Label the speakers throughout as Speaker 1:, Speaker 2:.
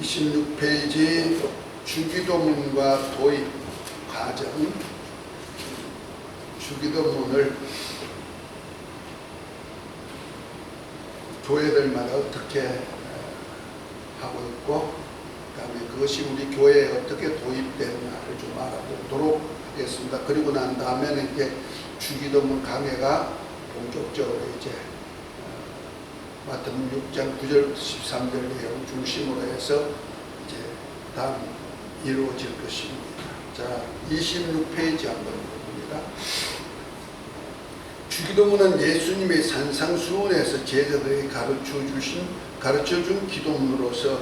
Speaker 1: 26페이지 주기도문과 도입 과정. 주기도문을 교회들마다 어떻게 하고 있고, 그다음에 그것이 우리 교회에 어떻게 도입되느냐를 좀 알아보도록 하겠습니다. 그리고 난 다음에는 이제 주기도문 강해가 본격적으로 이제 마태복음 6장 9절 13절 내용 중심으로 해서 이제 다음 이루어질 것입니다. 자, 26페이지 한번 봅니다. 주기도문은 예수님의 산상수훈에서 제자들에게 가르쳐준 기도문으로서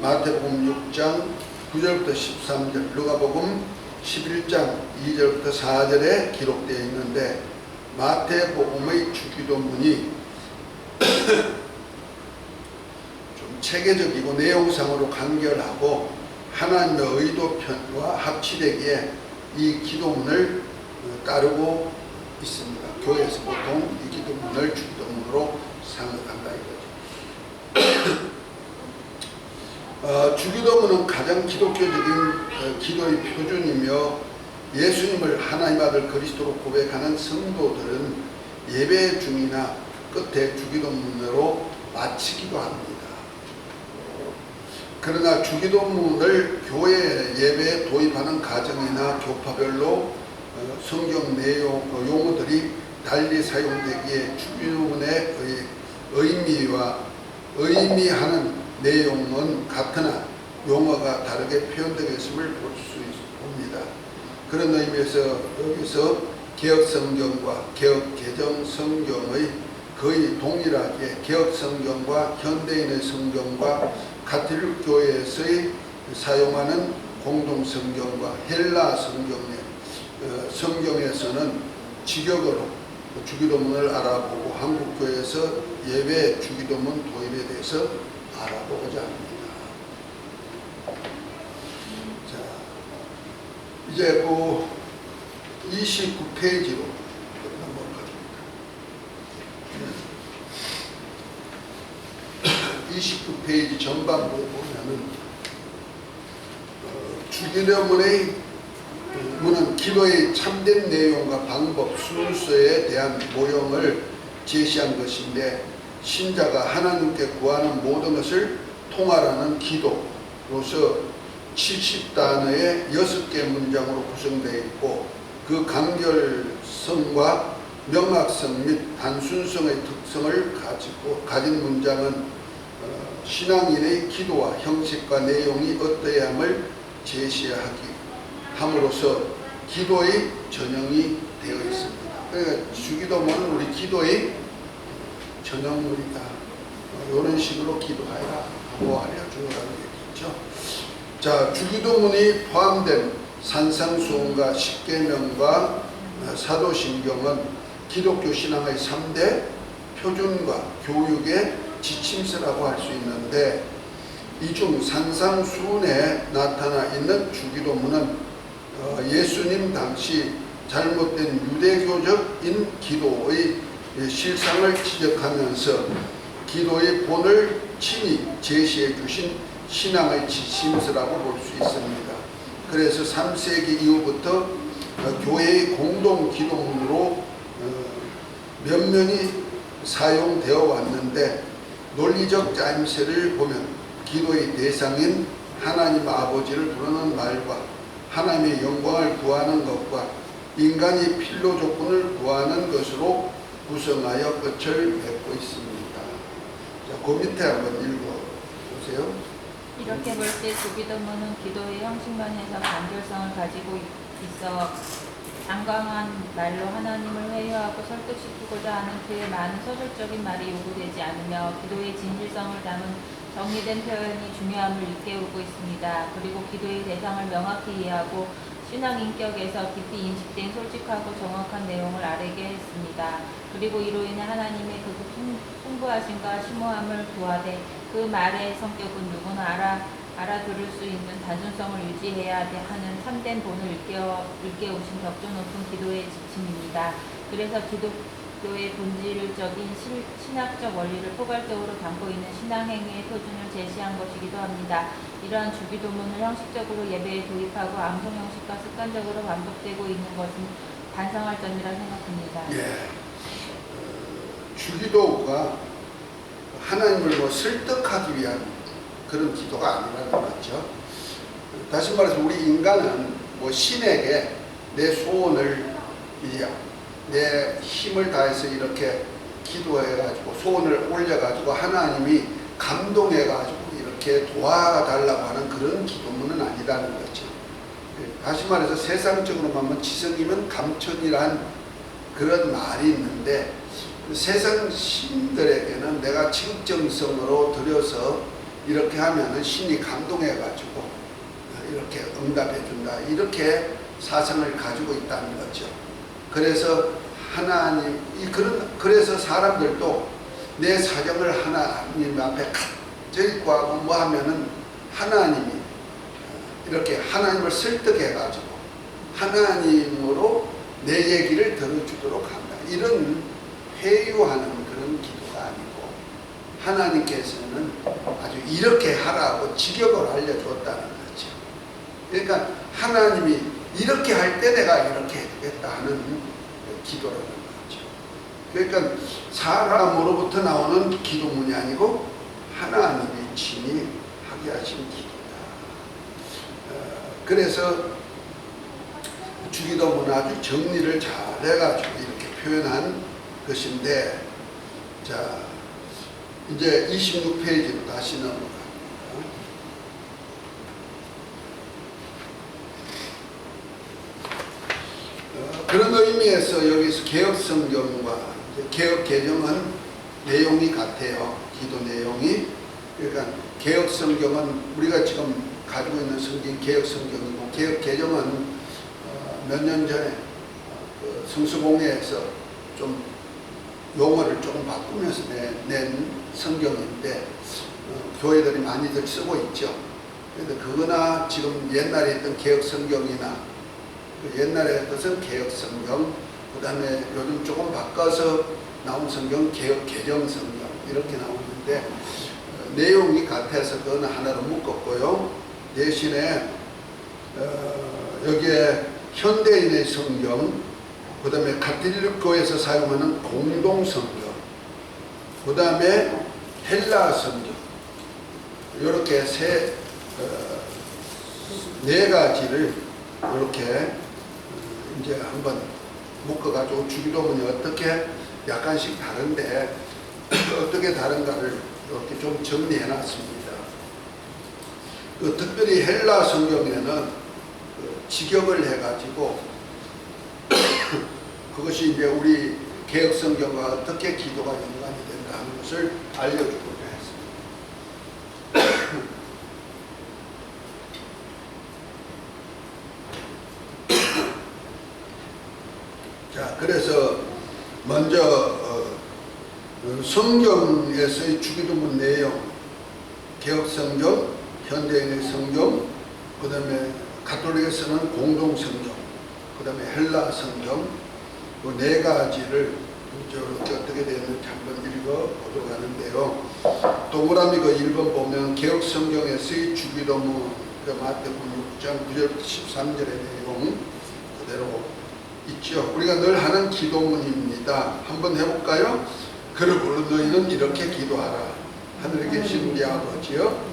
Speaker 1: 마태복음 6장 9절부터 13절, 누가복음 11장 2절부터 4절에 기록되어 있는데, 마태복음의 주기도문이 좀 체계적이고 내용상으로 간결하고 하나님의 의도편과 합치되기에 이 기도문을 따르고 있습니다. 교회에서 보통 이 기도문을 주기도문으로 생각한다 이거죠. 주기도문은 가장 기독교적인 기도의 표준이며, 예수님을 하나님 아들 그리스도로 고백하는 성도들은 예배 중이나 끝에 주기도문으로 마치기도 합니다. 그러나 주기도문을 교회 예배에 도입하는 가정이나 교파별로 성경 내용 용어들이 달리 사용되기에 주기도문의 의미하는 내용은 같으나 용어가 다르게 표현되겠음을 볼 수 있습니다. 그런 의미에서 여기서 개혁 성경과 개혁 개정 성경의 거의 동일하게 개혁 성경과 현대인의 성경과 가톨릭 교회에서의 사용하는 공동 성경과 헬라 성경에서는 직역으로 주기도문을 알아보고 한국 교회에서 예배 주기도문 도입에 대해서 알아보고자 합니다. 자, 이제 29페이지로 넘어갑니다. 29페이지 전반부에 보면은 주기도문의 문은 기도의 참된 내용과 방법, 순서에 대한 모형을 제시한 것인데, 신자가 하나님께 구하는 모든 것을 통할하는 기도로서 70단어의 6개 문장으로 구성되어 있고, 그 간결성과 명확성 및 단순성의 특성을 가진 문장은 신앙인의 기도와 형식과 내용이 어떠해야 함을 제시함으로써 기도의 전형이 되어 있습니다. 그러니까 주기도문은 우리 기도의 전형물이다. 이런 식으로 기도하라 하고 알려주라는 얘기죠. 자, 주기도문이 포함된 산상수훈과 십계명과 사도신경은 기독교 신앙의 3대 표준과 교육의 지침서라고 할 수 있는데, 이 중 산상수훈에 나타나 있는 주기도문은 예수님 당시 잘못된 유대교적인 기도의 실상을 지적하면서 기도의 본을 친히 제시해 주신 신앙의 지침서라고 볼 수 있습니다. 그래서 3세기 이후부터 교회의 공동 기도문으로 면면이 사용되어 왔는데, 논리적 짜임새를 보면 기도의 대상인 하나님 아버지를 부르는 말과 하나님의 영광을 구하는 것과 인간이 필요 조건을 구하는 것으로 구성하여 끝을 맺고 있습니다. 자, 그 밑에 한번 읽어보세요.
Speaker 2: 이렇게 볼 때 주기도문은 기도의 형식면에서 간결성을 가지고 있어 장광한 말로 하나님을 회유하고 설득시키고자 하는 그의 많은 서술적인 말이 요구되지 않으며, 기도의 진실성을 담은 정리된 표현이 중요함을 일깨우고 있습니다. 그리고 기도의 대상을 명확히 이해하고 신앙 인격에서 깊이 인식된 솔직하고 정확한 내용을 아뢰게 했습니다. 그리고 이로 인해 하나님의 그 풍부하심과 심오함을 구하되 그 말의 성격은 누구나 알아들을 수 있는 단순성을 유지해야 하는 참된 본을 일깨우신 격조 높은 기도의 지침입니다. 그래서 기도의 본질적인 신학적 원리를 포괄적으로 담고 있는 신앙행위의 표준을 제시한 것이기도 합니다. 이러한 주기도문을 형식적으로 예배에 도입하고 암송 형식과 습관적으로 반복되고 있는 것은 반성할 점이라 생각합니다.
Speaker 1: 예. 주기도가 하나님을 설득하기 위한 그런 기도가 아니라는 거죠. 다시 말해서 우리 인간은 신에게 내 소원을 내 힘을 다해서 이렇게 기도해가지고 소원을 올려가지고 하나님이 감동해가지고 이렇게 도와달라고 하는 그런 기도문은 아니라는 거죠. 다시 말해서 세상적으로 하면 지성이면 감천이란 그런 말이 있는데 세상 신들에게는 내가 지극정성으로 들여서 이렇게 하면은 신이 감동해가지고 이렇게 응답해준다, 이렇게 사상을 가지고 있다는 거죠. 그래서 그래서 사람들도 내 사정을 하나님 앞에 절고 하고 뭐 하면은 하나님이 이렇게 하나님을 설득해가지고 하나님으로 내 얘기를 들어주도록 한다. 이런 회유하는 그런 기도가 아니고 하나님께서는 아주 이렇게 하라고 직역을 알려줬다는 거죠. 그러니까 하나님이 이렇게 할 때 내가 이렇게 해주겠다 하는 기도라는 거죠. 그러니까 사람으로부터 나오는 기도문이 아니고 하나님이 친히 하게 하신 기도다. 그래서 주기도문은 아주 정리를 잘 해가지고 이렇게 표현한 것인데, 자, 이제 26페이지로 다시 넘어갑니다. 그런 의미에서 여기서 개혁성경과 개혁개정은 내용이 같아요. 기도 내용이. 그러니까 개혁성경은 우리가 지금 가지고 있는 성경이 개혁성경이고, 개혁개정은 몇 년 전에 성수공회에서 좀 용어를 조금 바꾸면서 낸 성경인데 교회들이 많이들 쓰고 있죠. 그런데 그거나 지금 옛날에 있던 개혁성경이나 옛날에 뜻은 개혁성경, 그 다음에 요즘 조금 바꿔서 나온 성경 개혁개정성경 이렇게 나오는데 내용이 같아서 그건 하나로 묶었고요. 대신에 여기에 현대인의 성경, 그 다음에 가톨릭 교회에서 사용하는 공동성경, 그 다음에 헬라 성경, 이렇게 네 가지를 이렇게 이제 한번 묶어가지고 주기도문이 어떻게 약간씩 다른데 어떻게 다른가를 이렇게 좀 정리해 놨습니다. 특별히 헬라 성경에는 직역을 해가지고 그것이 이제 우리 개혁 성경과 어떻게 기도가 연관이 된다 하는 것을 알려주고자 했습니다. 자, 그래서 먼저 성경에서의 주기도문 내용, 개혁 성경, 현대인의 성경, 그 다음에 가톨릭에서는 공동 성경, 그 다음에 헬라 성경, 그 네 가지를 이렇게 어떻게 되었는지 한번 읽어보도록 하는데요. 동그라미 그 1번 보면 개혁 성경에서의 주기도문, 마태복음 6장 9절부터 13절의 내용 그대로 있죠. 우리가 늘 하는 기도문입니다. 한번 해볼까요? 그러므로 너희는 이렇게 기도하라. 하늘에 계신 우리 아버지여,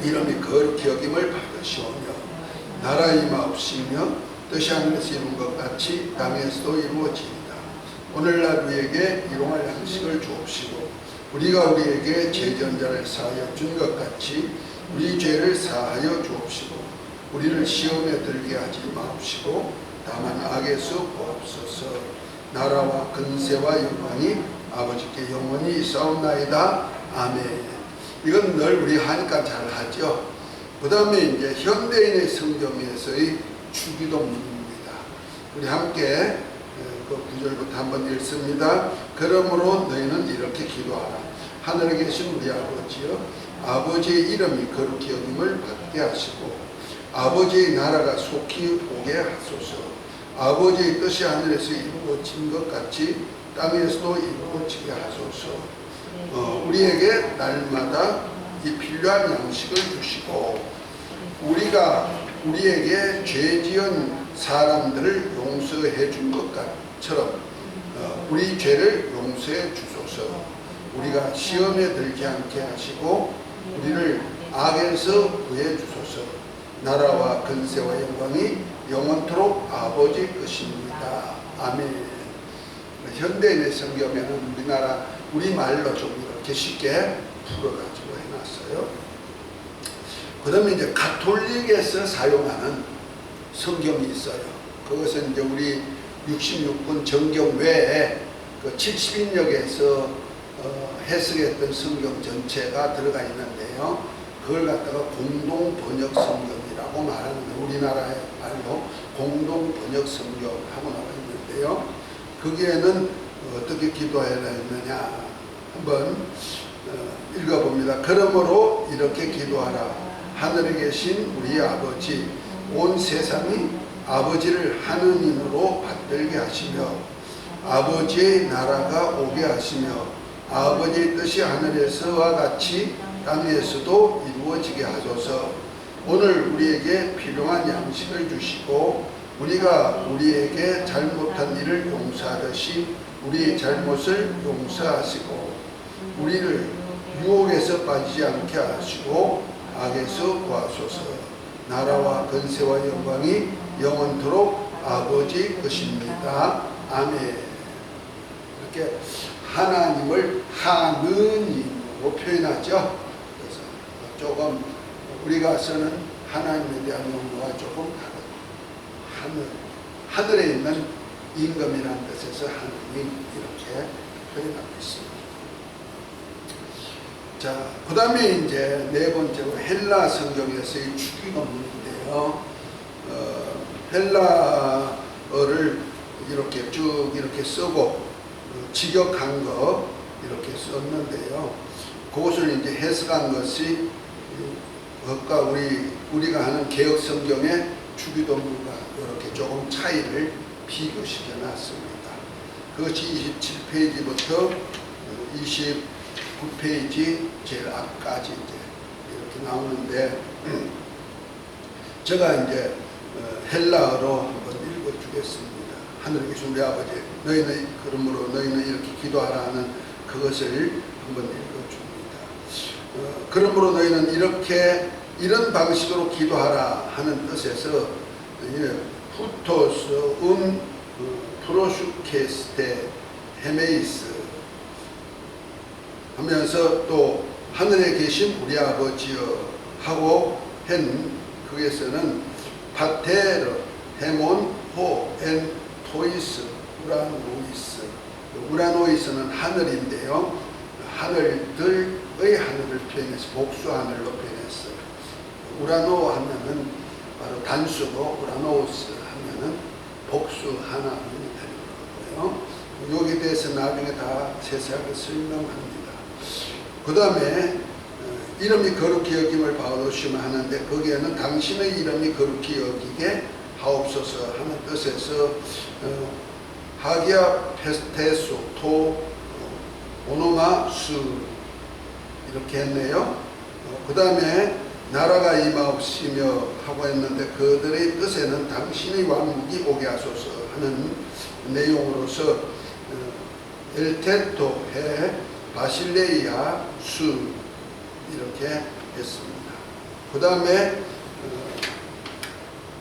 Speaker 1: 이름이 거룩히 여김을 받으시오며 나라 임하옵시며 뜻이 하늘에서 이룬 것 같이 땅에서도 이루어지이다. 오늘날 우리에게 일용할 양식을 주옵시고 우리가 우리에게 죄전자를 사하여 준 것 같이 우리 죄를 사하여 주옵시고 우리를 시험에 들게 하지 마옵시고 다만 악에서 구하옵소서. 나라와 근세와 영광이 아버지께 영원히 있사옵나이다. 아멘. 이건 늘 우리 하니까 잘 하죠. 그 다음에 이제 현대인의 성경에서의 주기도문입니다. 우리 함께 그 구절부터 한번 읽습니다. 그러므로 너희는 이렇게 기도하라. 하늘에 계신 우리 아버지여, 아버지의 이름이 거룩히 여김을 받게 하시고 아버지의 나라가 속히 오게 하소서. 아버지의 뜻이 하늘에서 이루어진 것 같이 땅에서도 이루어지게 하소서. 우리에게 날마다 이 필요한 양식을 주시고 우리에게 죄 지은 사람들을 용서해 준 것처럼 우리 죄를 용서해 주소서. 우리가 시험에 들지 않게 하시고 우리를 악에서 구해 주소서. 나라와 근세와 영광이 영원토록 아버지 것입니다. 아멘. 현대인의 성경에는 우리 말로 좀 이렇게 쉽게 풀어가지고 해놨어요. 그 다음에 이제 가톨릭에서 사용하는 성경이 있어요. 그것은 이제 우리 66권 정경 외에 그 70인역에서 해석했던 성경 전체가 들어가 있는데요. 그걸 갖다가 공동 번역 성경이라고 말하는 거예요. 우리나라의 말로 공동 번역 성경하고 나와 있는데요. 거기에는 어떻게 기도해야 했느냐 한번 읽어봅니다. 그러므로 이렇게 기도하라. 하늘에 계신 우리 아버지, 온 세상이 아버지를 하느님으로 받들게 하시며 아버지의 나라가 오게 하시며 아버지의 뜻이 하늘에서와 같이 땅에서도 이루어지게 하소서. 오늘 우리에게 필요한 양식을 주시고 우리가 우리에게 잘못한 일을 용서하듯이 우리의 잘못을 용서하시고 우리를 유혹에서 빠지지 않게 하시고 악에서 구하소서. 나라와 근세와 영광이 영원토록 아버지 것입니다. 아멘. 이렇게 하나님을 하느님으로 표현하죠. 그래서 조금 우리가 쓰는 하나님에 대한 용어가 조금 다르고 하늘에 있는 임금이라는 뜻에서 하느님 이렇게 표현하고 있습니다. 자, 그 다음에 이제 네 번째로 헬라 성경에서의 축의문인데요. 헬라어를 이렇게 쭉 이렇게 쓰고 직역한 거 이렇게 썼는데요. 그것을 이제 해석한 것이 그것과 우리가 하는 개혁 성경의 주기도문과 이렇게 조금 차이를 비교시켜 놨습니다. 그것이 27페이지부터 29페이지 제일 앞까지 이제 이렇게 나오는데 제가 이제 헬라어로 한번 읽어주겠습니다. 하늘에 계신 우리 아버지, 그러므로 너희는 이렇게 기도하라 하는 그것을 한번 읽어줍니다. 그러므로 너희는 이런 방식으로 기도하라 하는 뜻에서 후토스 프로슈케스테 헤메이스 하면서 또 하늘에 계신 우리 아버지여 하고 한 그에서는 파테르 헤몬 호엔 토이스 우라노이스. 우라노이스는 하늘인데요. 하늘들의 하늘을 표현해서 복수 하늘로 표현했어요. 우라노 하면은 바로 단수고 우라노스 하면은 복수 하나님이 되는 거고요. 여기에 대해서 나중에 다 세세하게 설명합니다. 그 다음에 이름이 거룩히 여김을 받으시면 하는데 거기에는 당신의 이름이 거룩히 여기게 하옵소서 하는 뜻에서 하기야 페스테소 토 오노마 수 이렇게 했네요. 그 다음에 나라가 임하옵시며 하고 했는데 그들의 뜻에는 당신의 왕국이 오게 하소서 하는 내용으로서 엘테토 해 바실레이아 수 이렇게 했습니다. 그 다음에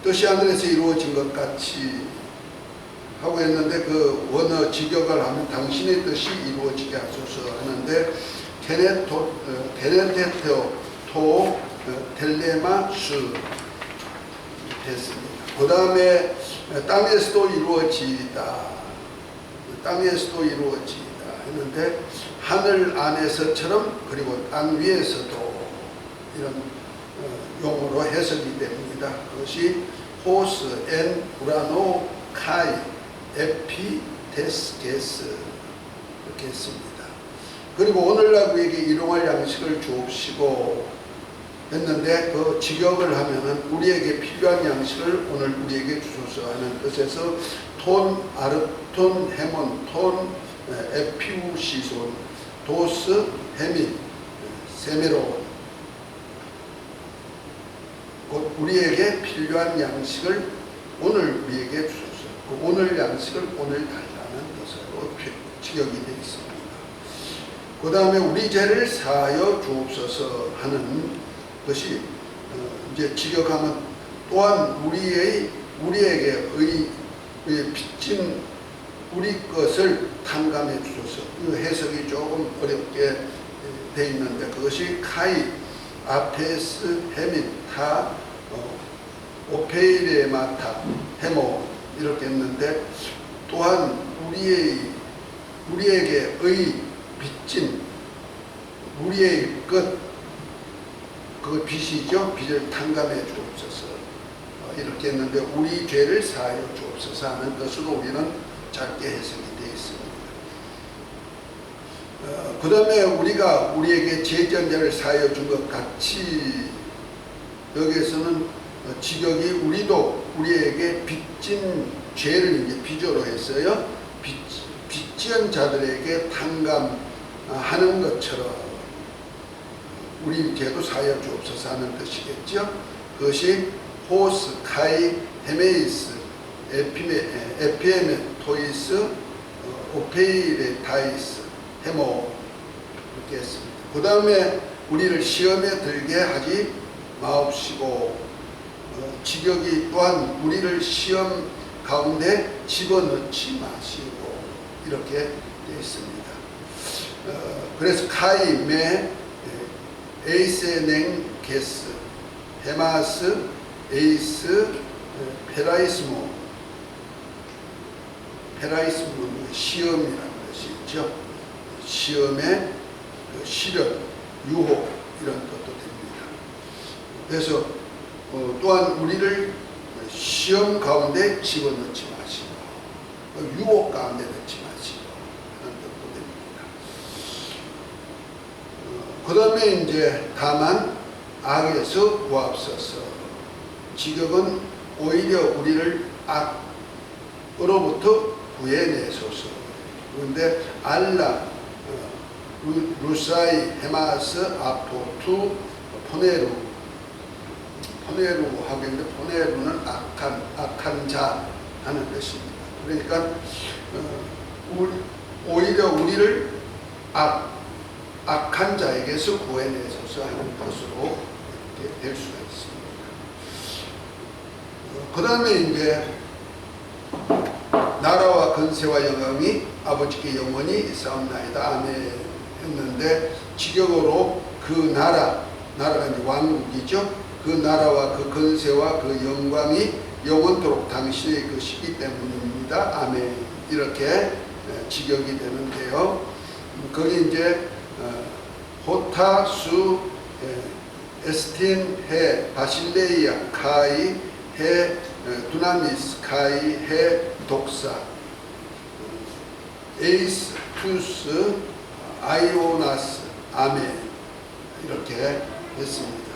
Speaker 1: 뜻이 하늘에서 이루어진 것 같이 하고 했는데 그 원어 직역을 하면 당신의 뜻이 이루어지게 하소서 하는데 테네테토 토 텔레마 수 했습니다. 그 다음에 땅에서도 이루어지다 했는데 하늘 안에서처럼 그리고 땅 위에서도 이런 용어로 해석이 됩니다. 그것이 호스 엔 우라노 카이 에피 데스게스 이렇게 했습니다. 그리고 오늘날 우리에게 일용할 양식을 주옵시고 했는데 그 직역을 하면은 우리에게 필요한 양식을 오늘 우리에게 주소서 하는 뜻에서 톤 아르톤 헤몬 톤 에피우시손, 도스, 헤민, 세메로. 곧 우리에게 필요한 양식을 오늘 우리에게 주소서. 그 오늘 양식을 오늘 달라는 것으로 직역이 되어 있습니다. 그 다음에 우리 죄를 사하여 주옵소서 하는 것이 이제 직역하면 또한 우리에게 빚진 우리 것을 탕감해 주소서. 이 해석이 조금 어렵게 되어 있는데 그것이 카이, 아페스, 헤민, 타, 오페이레마타, 헤모 이렇게 했는데 또한 우리에게 빚진 우리의 것, 그 빚이죠. 빚을 탕감해 주옵소서. 이렇게 했는데 우리 죄를 사하여 주옵소서 하는 것으로 우리는 짧게 해석이 되어 있습니다. 그 다음에 우리가 우리에게 죄전제를 사하여 준 것 같이 여기에서는 직역이 우리도 우리에게 빚진 죄를 이제 비조로 했어요. 빚지은 자들에게 탕감하는 것처럼 우리 죄도 사하여 주옵소서 하는 뜻이겠죠. 그것이 호스, 카이, 헤메이스, 에피에메, 토이스, 오페이레타이스, 헤모 이렇게 했습니다. 그 다음에 우리를 시험에 들게 하지 마옵시고 직역이 또한 우리를 시험 가운데 집어넣지 마시고 이렇게 되어 있습니다. 그래서 카이, 메, 에이세냉, 게스, 헤마스, 에이스, 페라이스모는 시험이라는 것이 있죠. 시험의 시련, 유혹 이런 것도 됩니다. 그래서 또한 우리를 시험 가운데 집어넣지 마시고 유혹 가운데 넣지 마시고 하는 뜻도 됩니다. 그 다음에 이제 다만 악에서 구하옵소서. 직역은 오히려 우리를 악으로부터 구해내소서. 그런데 알라, 루사이, 헤마스, 아포투, 포네루 하겠는데 포네루는 악한 자 하는 뜻입니다. 그러니까 오히려 우리를 악한 자에게서 구해내소서 하는 것으로 될 수가 있습니다. 그 다음에 이제 나라와 건세와 영광이 아버지께 영원히 있사옵나이다. 아멘 했는데 직역으로 그 나라가 이제 왕국이죠. 그 나라와 그 건세와 그 영광이 영원토록 당신의 것이기 때문입니다. 아멘. 이렇게 직역이 되는데요. 거기 이제 호타, 수, 에스틴, 해, 바실레이아, 카이, 해, 두나미스, 카이, 해, 독사, 에이스, 투스, 아이오나스, 아멘 이렇게 했습니다.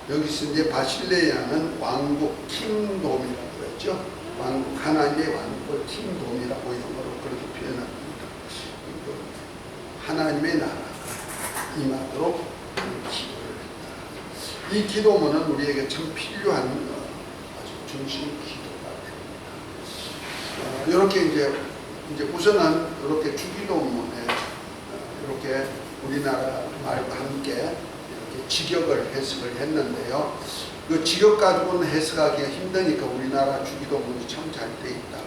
Speaker 1: 여기서 이제 바실레이아는 왕국 킹돔이라고 그랬죠. 왕국, 하나님의 왕국을 킹돔이라고 영어로 그렇게 표현합니다. 하나님의 나라가 임하도록 기도를 했다. 이 기도문은 우리에게 참 필요한 아주 중심 기도가 됩니다. 이렇게 이제 우선은 이렇게 주기도문에 이렇게 우리나라 말과 함께 이렇게 직역을 해석을 했는데요. 그 직역 가지고는 해석하기가 힘드니까 우리나라 주기도문이 참 잘 돼 있다.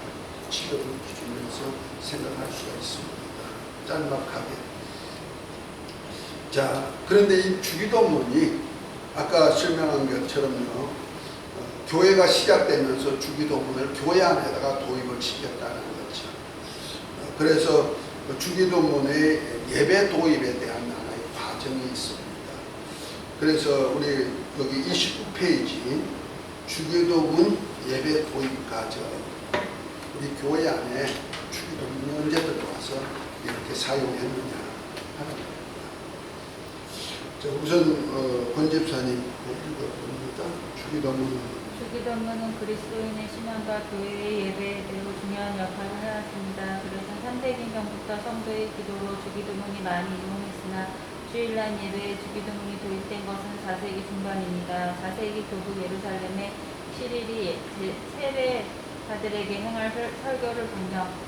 Speaker 1: 직역을 기준으로 생각할 수가 있습니다. 짤막하게. 자, 그런데 이 주기도문이 아까 설명한 것처럼요, 교회가 시작되면서 주기도문을 교회 안에다가 도입을 시켰다는 거죠. 그래서 주기도문의 예배 도입에 대한 하나의 과정이 있습니다. 그래서 우리 여기 29페이지 주기도문 예배 도입 과정, 우리 교회 안에 주기도문이 언제부터 와서 이렇게 사용했느냐 하는 겁니다. 자, 우선 권 집사님 읽어봅니다. 주기도문은
Speaker 2: 주기도문은 그리스도인의 신앙과 교회의 예배에 매우 중요한 역할을 해왔습니다. 그래서 창세기경부터 성도의 기도로 주기도문이 많이 이용했으나 주일날 예배에 주기도문이 도입된 것은 4세기 중반입니다. 4세기 교부 예루살렘의 시릴이 세례자들에게 행할 설교를 분명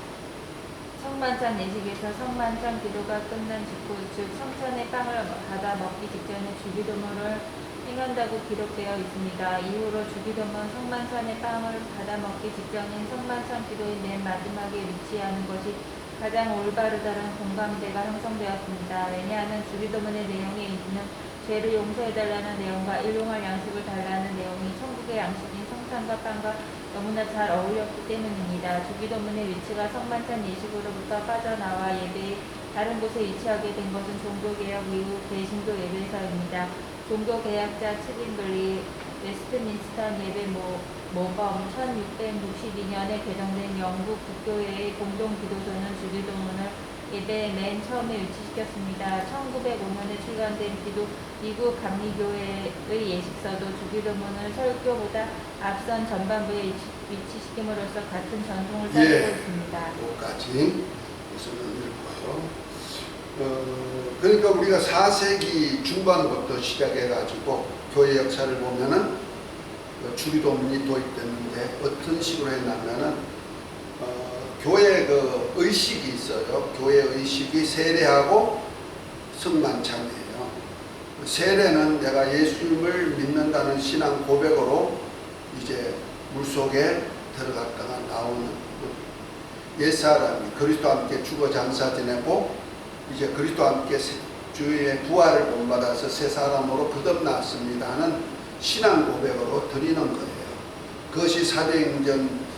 Speaker 2: 성만찬 예식에서 성만찬 기도가 끝난 직후 즉 성찬의 빵을 받아 먹기 직전에 주기도문을 행한다고 기록되어 있습니다. 이후로 주기도문 성만찬의 빵을 받아 먹기 직전인 성만찬 기도의 맨 마지막에 위치하는 것이 가장 올바르다는 공감대가 형성되었습니다. 왜냐하면 주기도문의 내용에 있는 죄를 용서해달라는 내용과 일용할 양식을 달라는 내용이 천국의 양식인 성찬과 빵과 너무나 잘 어울렸기 때문입니다. 주기도문의 위치가 성만찬 예식으로부터 빠져나와 예배의 다른 곳에 위치하게 된 것은 종교개혁 이후 개신교 예배에서입니다. 종교개혁자 츠빙글리 웨스트민스터 예배 모범 1662년에 개정된 영국 국교회의 공동기도서는 주기도문을 예배의 맨 처음에 위치시켰습니다. 1905년에 출간된 미국 감리교회의 예식서도 주기도문을 설교보다 앞선 전반부에 위치시킴으로써 같은 전통을 따르고 있습니다.
Speaker 1: 여기까지 우선은 읽고요. 그러니까 우리가 4세기 중반부터 시작해가지고 교회 역사를 보면은 주기도문이 도입됐는데 어떤 식으로 했냐면은 교회 그 의식이 있어요. 교회 의식이 세례하고 성만찬이에요. 세례는 내가 예수님을 믿는다는 신앙 고백으로 이제 물속에 들어갔다가 나오는 옛사람이 그리스도와 함께 죽어 장사 지내고 이제 그리스도와 함께 주의 부활을 본받아서 새 사람으로 거듭났습니다 하는 신앙 고백으로 드리는 거예요. 그것이 사도행전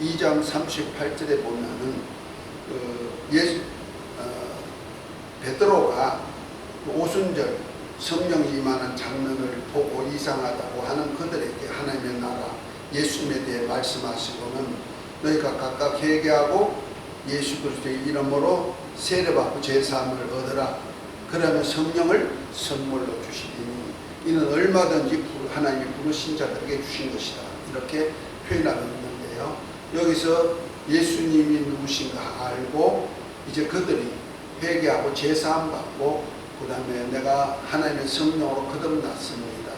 Speaker 1: 2장 38절에 보면은 베드로가 오순절 성령이 임하는 장면을 보고 이상하다고 하는 그들에게 하나님의 나라 예수님에 대해 말씀하시고는 너희가 각각 회개하고 예수 그리스도의 이름으로 세례받고 제사함을 얻으라. 그러면 성령을 선물로 주시리니 이는 얼마든지 하나님이 부르신 자들에게 주신 것이다. 이렇게 표현하고 있는데요. 여기서 예수님이 누구신가 알고 이제 그들이 회개하고 제사함 받고 그 다음에 내가 하나님의 성령으로 거듭났습니다.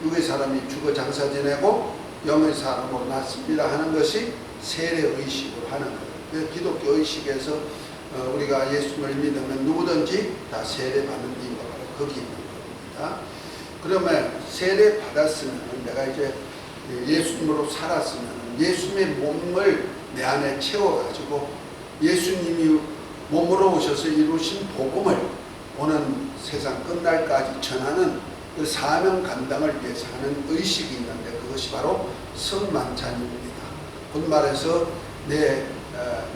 Speaker 1: 육의 사람이 죽어 장사 지내고 영의 사람으로 났습니다 하는 것이 세례 의식으로 하는 거예요. 기독교 의식에서 우리가 예수님을 믿으면 누구든지 다 세례 받는 이유가 바로 거기 있는 겁니다. 그러면 세례 받았으면 내가 이제 예수님으로 살았으면 예수님의 몸을 내 안에 채워가지고 예수님이 몸으로 오셔서 이루신 복음을 오는 세상 끝날까지 전하는 그 사명 감당을 위해서 하는 의식이 있는데 그것이 바로 성만찬입니다. 곧 말해서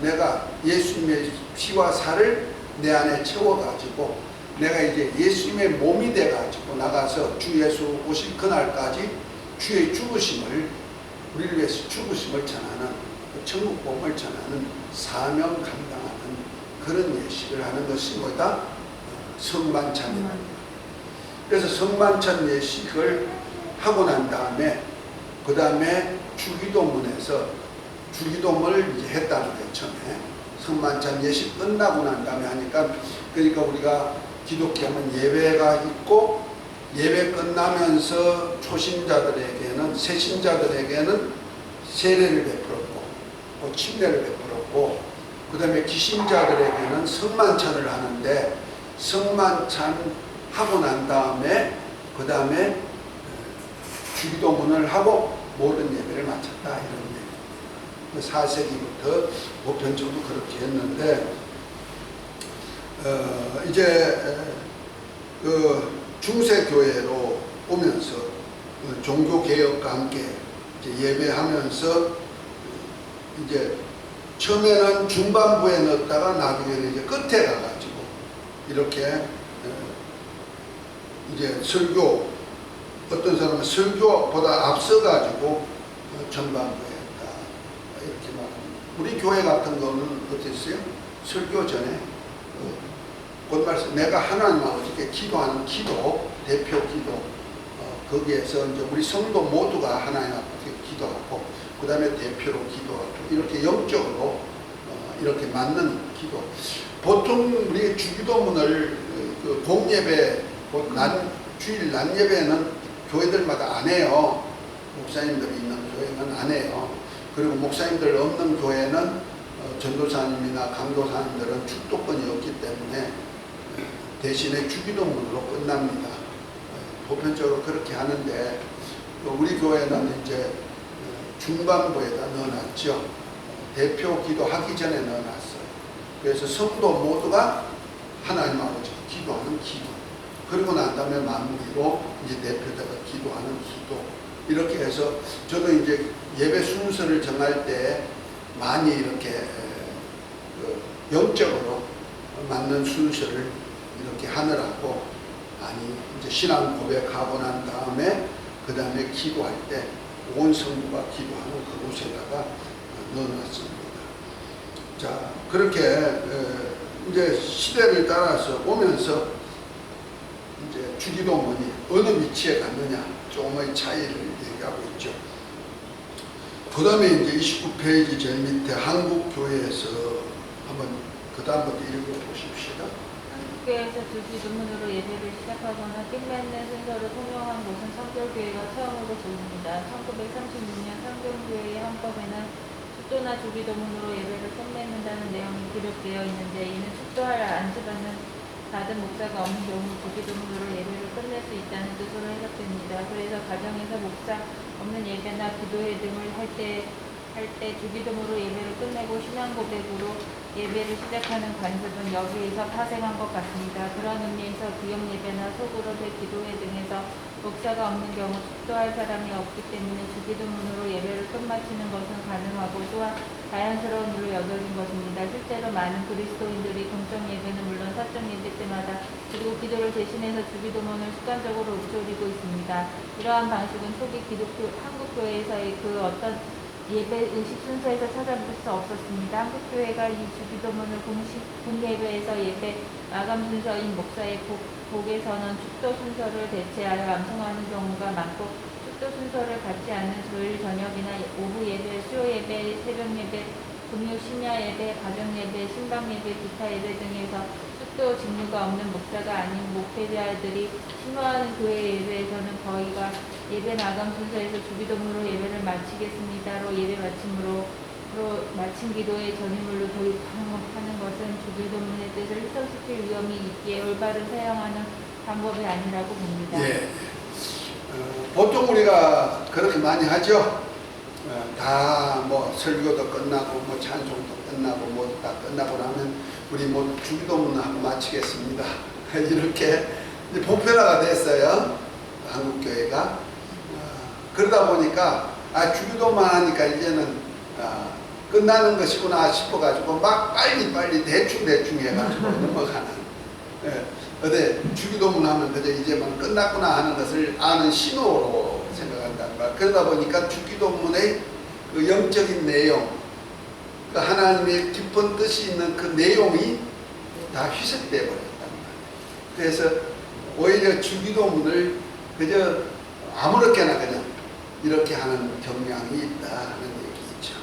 Speaker 1: 내가 예수님의 피와 살을 내 안에 채워가지고 내가 이제 예수님의 몸이 돼가지고 나가서 주 예수 오실 그날까지 주의 죽으심을 우리를 위해서 죽으심을 전하는 천국 복음을 전하는 사명 감당하는 그런 예식을 하는 것이 뭐다? 성만찬이다. 그래서 성만찬 예식을 하고 난 다음에 그 다음에 주기도문에서 주기도문을 이제 했다는 거예요. 처음에 성만찬 예식 끝나고 난 다음에 하니까 그러니까 우리가 기독교하면 예배가 있고 예배 끝나면서 초신자들에게는 새신자들에게는 세례를 베풀었고 침례를 베풀었고 그 다음에 기신자들에게는 성만찬을 하는데 성만찬 하고 난 다음에 그 다음에 주기도문을 하고 모든 예배를 마쳤다 이런 얘기입니다. 4세기부터 보편적으로 그렇게 했는데 이제 중세교회로 오면서 종교개혁과 함께 이제 예배하면서 이제 처음에는 중반부에 넣었다가 나중에는 이제 끝에 가가지고 이렇게 이제 설교 어떤 사람은 설교보다 앞서가지고 전반부에 했다 이렇게 말합니다. 우리 교회 같은 거는 어땠어요? 설교 전에 곧 말씀 내가 하나님 아버지께 기도하는 기도, 대표 기도, 거기에서 이제 우리 성도 모두가 하나님 아버지께 기도하고 그 다음에 대표로 기도하고 이렇게 영적으로 이렇게 맞는 기도. 보통 우리 주기도문을 그 공예배, 주일 낮 예배는 교회들마다 안 해요. 목사님들이 있는 교회는 안 해요. 그리고 목사님들 없는 교회는 전도사님이나 강도사님들은 축도권이 없기 때문에 대신에 주기도문으로 끝납니다. 보편적으로 그렇게 하는데 우리 교회는 이제 중반부에다 넣어놨죠. 대표 기도하기 전에 넣어놨어요. 그래서 성도 모두가 하나님 아버지 기도하는 기도. 그리고 난 다음에 마무리로 이제 대표자가 기도하는 기도. 이렇게 해서 저는 이제 예배 순서를 정할 때 많이 이렇게 영적으로 맞는 순서를 이렇게 하느라고 많이 이제 신앙 고백하고 난 다음에 그 다음에 기도할 때 온 성도가 기도하는 그곳에다가 넣어놨습니다. 자, 그렇게 이제 시대를 따라서 오면서 이제 주기도문이 어느 위치에 갔느냐 조금의 차이를 얘기하고 있죠. 그 다음에 이제 29페이지 제일 밑에 한국교회에서 한번 그 다음부터 읽어보십시다.
Speaker 2: 한국교회에서 주기도문으로 예배를 시작하거나 뜻 맺는 순서를 통용한 곳은 성결교회가 처음으로 보입니다. 1936년 성결교회의 헌법에는 축도나 주기도문으로 예배를 끝맺는다는 내용이 기록되어 있는데 이는 축도할 안수받는 받은 목사가 없는 경우 주기도문으로 예배를 끝낼 수 있다는 뜻으로 해석됩니다. 그래서 가정에서 목사 없는 예배나 기도회 등을 할 때 주기도문으로 예배를 끝내고 신앙 고백으로 예배를 시작하는 관습은 여기에서 파생한 것 같습니다. 그런 의미에서 구역 예배나 소그룹의 기도회 등에서 목사가 없는 경우 축도할 사람이 없기 때문에 주기도문으로 예배를 끝마치는 것은 가능하고 또한 자연스러운 일로 여겨진 것입니다. 실제로 많은 그리스도인들이 공적 예배는 물론 사적 예배 때마다 그리고 기도를 대신해서 주기도문을 습관적으로 읊조리고 있습니다. 이러한 방식은 초기 기독교 한국교회에서의 그 어떤 예배 의식 순서에서 찾아볼 수 없었습니다. 한국교회가 이 주기도문을 공예배에서 예배 마감 순서인 목사의 복에서는 축도 순서를 대체하여 암송하는 경우가 많고 축도 순서를 갖지 않는 조일 저녁이나 오후 예배, 수요 예배, 새벽 예배, 금요 심야 예배, 가정 예배, 신방 예배, 기타 예배 등에서 축도 직무가 없는 목사가 아닌 목회자들이 신호하는 교회 예배에서는 거의가 예배 마감 순서에서 주기도문으로 예배를 마치겠습니다로 예배 마침으로 마친 기도의 전유물로 도입하는 것은 주기도문의 뜻을 희석시킬 위험이 있기에 올바른 사용하는 방법이 아니라고 봅니다.
Speaker 1: 예. 보통 우리가 그렇게 많이 하죠. 다 뭐 설교도 끝나고 뭐 찬송도 끝나고 뭐 다 끝나고 나면 우리 뭐 주기도문 하고 마치겠습니다. 이렇게 보편화가 됐어요. 한국교회가. 그러다 보니까 주기도만 하니까 이제는 끝나는 것이구나 싶어가지고 막 빨리 대충 해가지고 넘어가는. 어디 주기도문 하면 그저 이제만 끝났구나 하는 것을 아는 신호로 생각한단 말. 그러다 보니까 주기도문의 그 영적인 내용, 그 하나님의 깊은 뜻이 있는 그 내용이 다 희석되어 버렸단 말이에요. 그래서 오히려 주기도문을 그저 아무렇게나 그냥 이렇게 하는 경향이 있다는 얘기죠.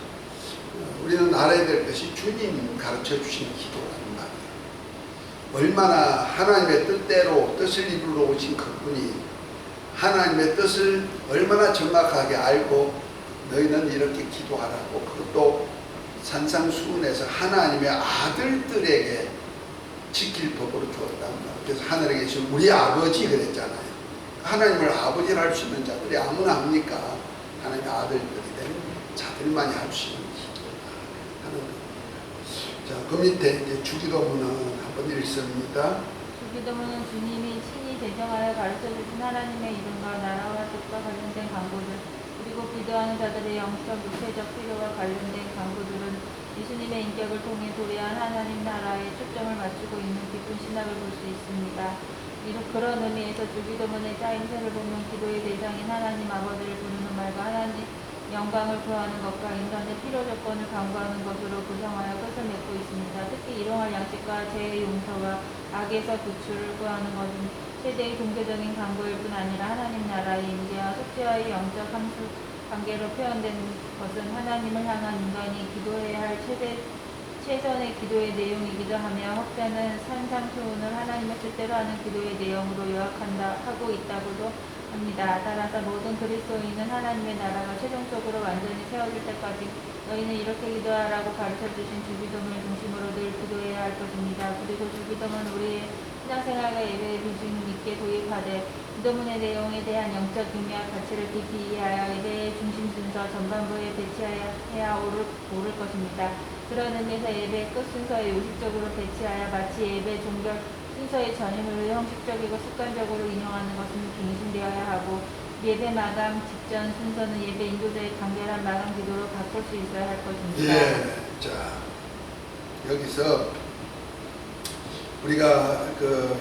Speaker 1: 우리는 알아야 될 것이 주님 가르쳐 주신 기도라는 말이에요. 얼마나 하나님의 뜻대로 뜻을 이루러 오신 그분이 하나님의 뜻을 얼마나 정확하게 알고 너희는 이렇게 기도하라고, 그것도 산상수훈에서 하나님의 아들들에게 지킬 법으로 주었단 말이에요. 그래서 하늘에 계신 우리 아버지 그랬잖아요. 하나님을 아버지를 할 수 있는 자들이 아무나 합니까? 하나님의 아들들이 된 자들만이 할 수 있는 기도다 하는 겁니다. 자, 그 밑에 이제 주기도문은 한번 읽습니다.
Speaker 2: 주기도문은 주님이 친히 제정하여 가르쳐주신 하나님의 이름과 나라와 뜻과 관련된 간구들, 그리고 기도하는 자들의 영적, 육체적 필요와 관련된 간구들은 예수님의 인격을 통해 도래한 하나님 나라에 초점을 맞추고 있는 깊은 신학을 볼 수 있습니다. 그런 의미에서 주기도문의 짜임새를 보면 기도의 대상인 하나님 아버지를 부르는 말과 하나님 영광을 구하는 것과 인간의 필요 조건을 강구하는 것으로 구성하여 끝을 맺고 있습니다. 특히 일용할 양식과 죄의 용서와 악에서 구출을 구하는 것은 세대의 종교적인 강구일 뿐 아니라 하나님 나라의 임재와 속죄와의 영적 함수 관계로 표현된 것은 하나님을 향한 인간이 기도해야 할 최선의 기도의 내용이기도 하며 혹자는 산상수훈을 하나님의 뜻대로 하는 기도의 내용으로 하고 있다고도 합니다. 따라서 모든 그리스도인은 하나님의 나라가 최종적으로 완전히 세워질 때까지 너희는 이렇게 기도하라고 가르쳐주신 주기도문을 중심으로 늘 기도해야 할 것입니다. 그리고 주기도문 우리의 신앙생활과 예배의 비중 있게 도입하되 기도문의 내용에 대한 영적 의미와 가치를 깊이 이해하여 예배의 중심 순서 전반부에 배치해야 옳을 것입니다. 그런 의미에서 예배 끝 순서에 요식적으로 배치하여 마치 예배 종결 순서의 전임을 형식적이고 습관적으로 인용하는 것은 갱신되어야 하고 예배 마감 직전 순서는 예배 인도자의 간결한 마감 기도로 바꿀 수 있어야 할 것입니다.
Speaker 1: 예, 자 여기서 우리가 그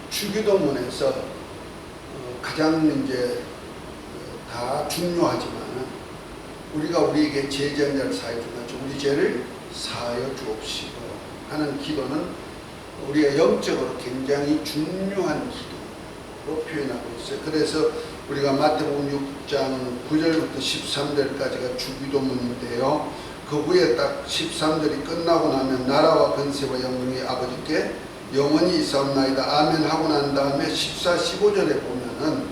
Speaker 1: 주기도문에서 가장 이제 다 중요하지만 우리가 우리에게 죄 지은 자를 사하여 주옵시고 우리 죄를 사하여 주옵시고 하는 기도는 우리가 영적으로 굉장히 중요한 기도로 표현하고 있어요. 그래서 우리가 마태복음 6장 9절부터 13절까지가 주기도문인데요. 그 후에 딱 13절이 끝나고 나면 나라와 권세와 영광이 아버지께 영원히 있사옵나이다 아멘 하고 난 다음에 14, 15절에 보면은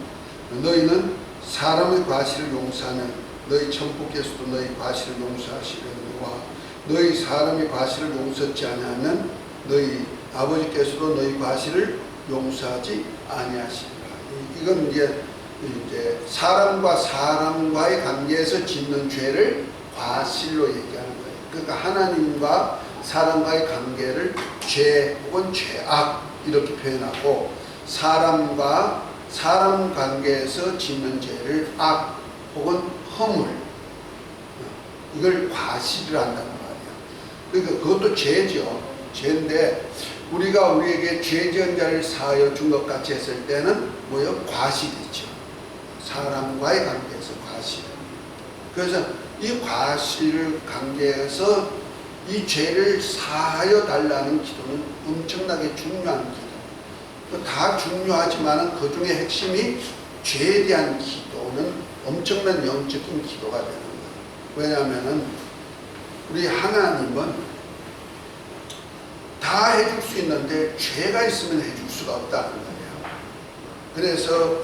Speaker 1: 너희는 사람의 과실을 용서하면 너희 천부께서도 너희 과실을 용서하시려니와 너희 사람의 과실을 용서치 아니하면 너희 아버지께서도 너희 과실을 용서하지 아니하시리라. 이건 이제 사람과 사람과의 관계에서 짓는 죄를 과실로 얘기하는 거예요. 그러니까 하나님과 사람과의 관계를 죄 혹은 죄악 이렇게 표현하고 사람과 사람 관계에서 짓는 죄를 악 혹은 허물 이걸 과실을 한다는 말이에요. 그러니까 그것도 죄죠. 죄인데 우리가 우리에게 죄 지은 자를 사하여 준 것 같이 했을 때는 뭐요? 과실이죠. 사람과의 관계에서 과실. 그래서 이 과실 관계에서 이 죄를 사하여 달라는 기도는 엄청나게 중요한 기도. 다 중요하지만 그 중에 핵심이 죄에 대한 기도는 엄청난 영적인 기도가 되는 거예요. 왜냐하면 우리 하나님은 다 해줄 수 있는데 죄가 있으면 해줄 수가 없다는 거예요. 그래서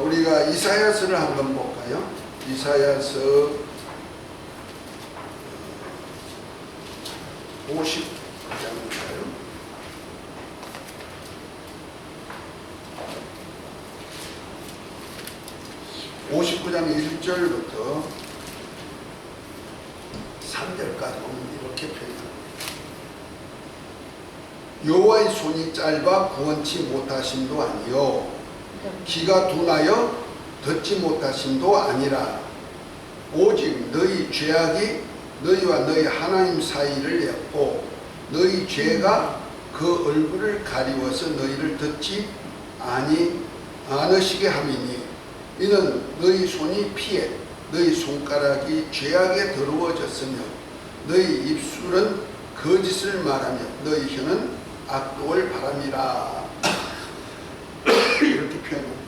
Speaker 1: 우리가 이사야서를 한번 볼까요? 이사야서 50장인가요? (59장) 1절부터 3절까지 보면 이렇게 표현합니다. 여호와의 손이 짧아 구원치 못하심도 아니요 귀가 둔하여 듣지 못하심도 아니라 오직 너희 죄악이 너희와 너희 하나님 사이를 엮고 너희 죄가 그 얼굴을 가리워서 너희를 듣지 않으시게 함이니 이는 너희 손이 피해 너희 손가락이 죄악에 더러워졌으며 너희 입술은 거짓을 말하며 너희 혀는 악독을 바람이라 이렇게 표현합니다.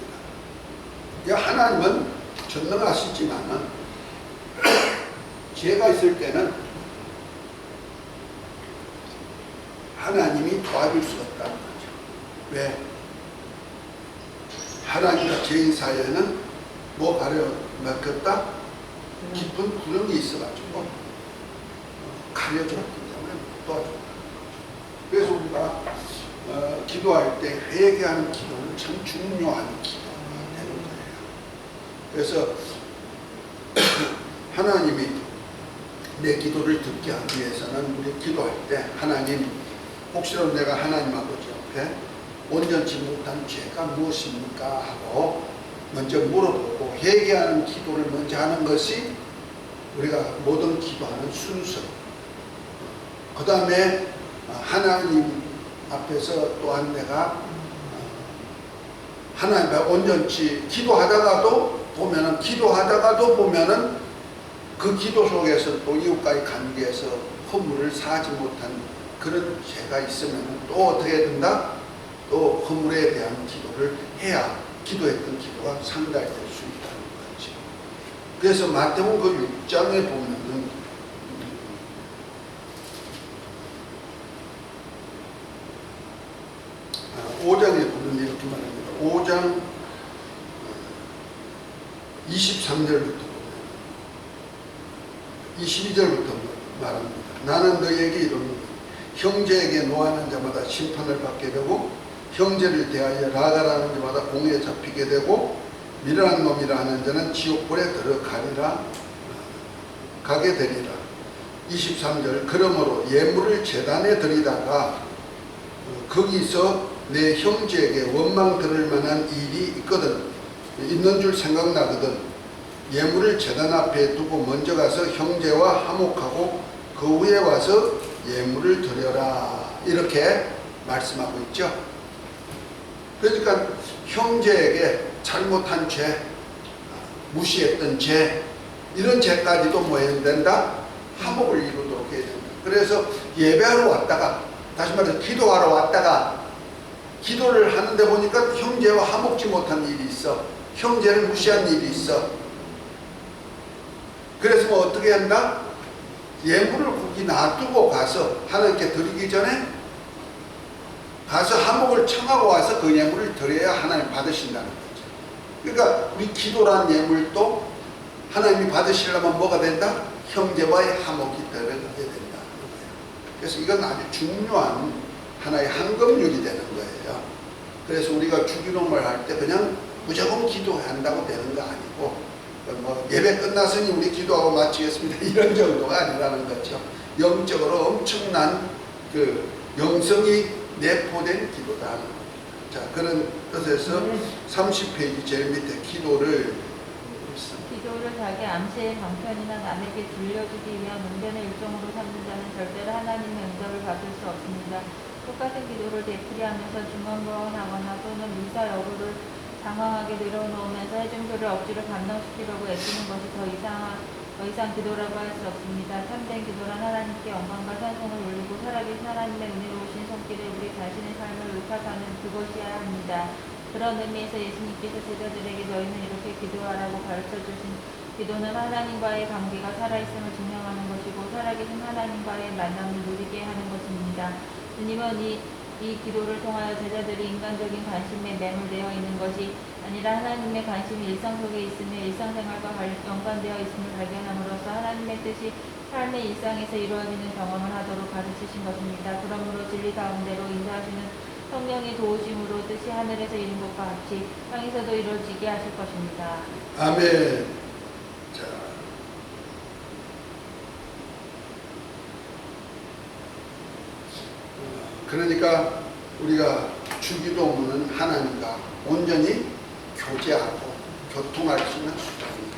Speaker 1: 하나님은 전능하시지만은 죄가 있을 때는 하나님이 도와줄 수가 없다는 거죠. 왜? 하나님과 죄인 사이에는 뭐 가려막혔다? 깊은 구름이 있어가지고 가려줬기 때문에 못 도와준다. 그래서 우리가 기도할 때 회개하는 기도는 참 중요한 기도가 되는 거예요. 그래서 하나님이 내 기도를 듣게 하기 위해서는 우리 기도할 때 하나님 혹시라도 내가 하나님 아버지 앞에 온전치 못한 죄가 무엇입니까 하고 먼저 물어보고 회개하는 기도를 먼저 하는 것이 우리가 모든 기도하는 순서. 그 다음에 하나님 앞에서 또한 내가 하나님 앞에 온전치 기도하다가도 보면은 그 기도 속에서 또 이웃과의 관계에서 허물을 사지 못한 그런 죄가 있으면 또 어떻게 된다? 또 허물에 대한 기도를 해야 기도했던 기도가 상달될 수 있다는 거죠. 그래서 마태복음 그 6장에 보면은 5장에 보면 이렇게 말합니다. 5장 23절부터 22절부터 말합니다. 나는 너희에게 이르노니 형제에게 노하는 자마다 심판을 받게 되고 형제를 대하여 라가라는 자마다 공에 잡히게 되고 미련한 놈이라 하는 자는 지옥불에 들어가리라 가게 되리라. 23절 그러므로 예물을 제단에 드리다가 거기서 내 형제에게 원망 들을 만한 일이 있는 줄 생각나거든 예물을 제단 앞에 두고 먼저 가서 형제와 화목하고 그 후에 와서 예물을 드려라 이렇게 말씀하고 있죠. 그러니까 형제에게 잘못한 죄, 무시했던 죄 이런 죄까지도 뭐 해야 된다? 화목을 이루도록 해야 된다. 그래서 예배하러 왔다가 다시 말해서 기도하러 왔다가 기도를 하는데 보니까 형제와 화목지 못한 일이 있어. 형제를 무시한 일이 있어. 그래서 뭐 어떻게 한다? 예물을 굳이 놔두고 가서 하나님께 드리기 전에 가서 화목을 청하고 와서 그 예물을 드려야 하나님 받으신다는 거죠. 그러니까 우리 기도란 예물도 하나님이 받으시려면 뭐가 된다? 형제와의 화목이 들어가야 된다. 그래서 이건 아주 중요한 하나의 한금률이 되는 거예요. 그래서 우리가 주기도문을 할 때 그냥 무조건 기도한다고 되는 거 아니고 뭐 예배 끝났으니 우리 기도하고 마치겠습니다 이런 정도가 아니라는 거죠. 영적으로 엄청난 그 영성이 내포된 기도다 하는 겁니다. 자, 그런 뜻에서 30페이지 제일 밑에 기도를
Speaker 2: 자기 암시의 방편이나 남에게 들려주기 위한 응변의 일종으로 삼는 자는 절대로 하나님의 응답을 받을 수 없습니다. 똑같은 기도를 되풀이하면서 중언부언하거나 또는 미사 여부를 장황하게 늘어놓으면서 해중도를 억지로 감당시키려고 애쓰는 것이 더 이상 기도라고 할 수 없습니다. 참된 기도란 하나님께 영광과 찬송을 올리고 살아계신 하나님의 은혜로우신 손길에 우리 자신의 삶을 의탁하는 그것이어야 합니다. 그런 의미에서 예수님께서 제자들에게 너희는 이렇게 기도하라고 가르쳐주신 기도는 하나님과의 관계가 살아있음을 증명하는 것이고 살아계신 하나님과의 만남을 누리게 하는 것입니다. 주님은 이 기도를 통하여 제자들이 인간적인 관심에 매몰되어 있는 것이 아니라 하나님의 관심이 일상 속에 있으며 일상생활과 연관되어 있음을 발견함으로써 하나님의 뜻이 삶의 일상에서 이루어지는 경험을 하도록 가르치신 것입니다. 그러므로 진리 가운데로 인도하시는 성령의 도우심으로 뜻이 하늘에서 이룬 것과 같이 땅에서도 이루어지게 하실 것입니다.
Speaker 1: 아멘. 자, 그러니까 우리가 주기도문은 하나님과 온전히 교제하고 교통할 수 있는 수단입니다.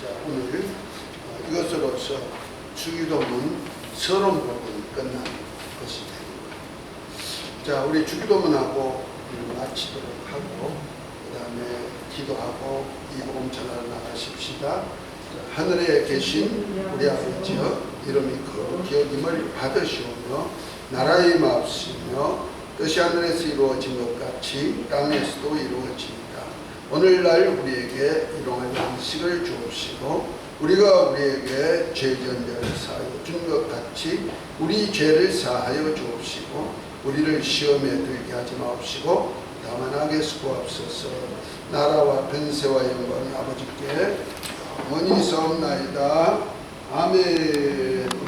Speaker 1: 자, 오늘 이것으로서 주기도문 서론 부분이 끝난 것이 됩니다. 자, 우리 주기도문하고 마치도록 하고 그 다음에 기도하고 이복음 전하러 나가십시다. 하늘에 계신 우리 아버지여 이름이 거룩하심을 받으시오며 나라의 마옵시며 뜻이 하늘에서 이루어진 것 같이 땅에서도 이루어집니다. 오늘날 우리에게 일용할 양식을 주옵시고 우리가 우리에게 죄전자를 사하여 준 것 같이 우리 죄를 사하여 주옵시고 우리를 시험에 들게 하지 마옵시고 다만 악에서 구하옵소서. 나라와 권세와 영광이 아버지께 영원히 있사옵나이다. 아멘.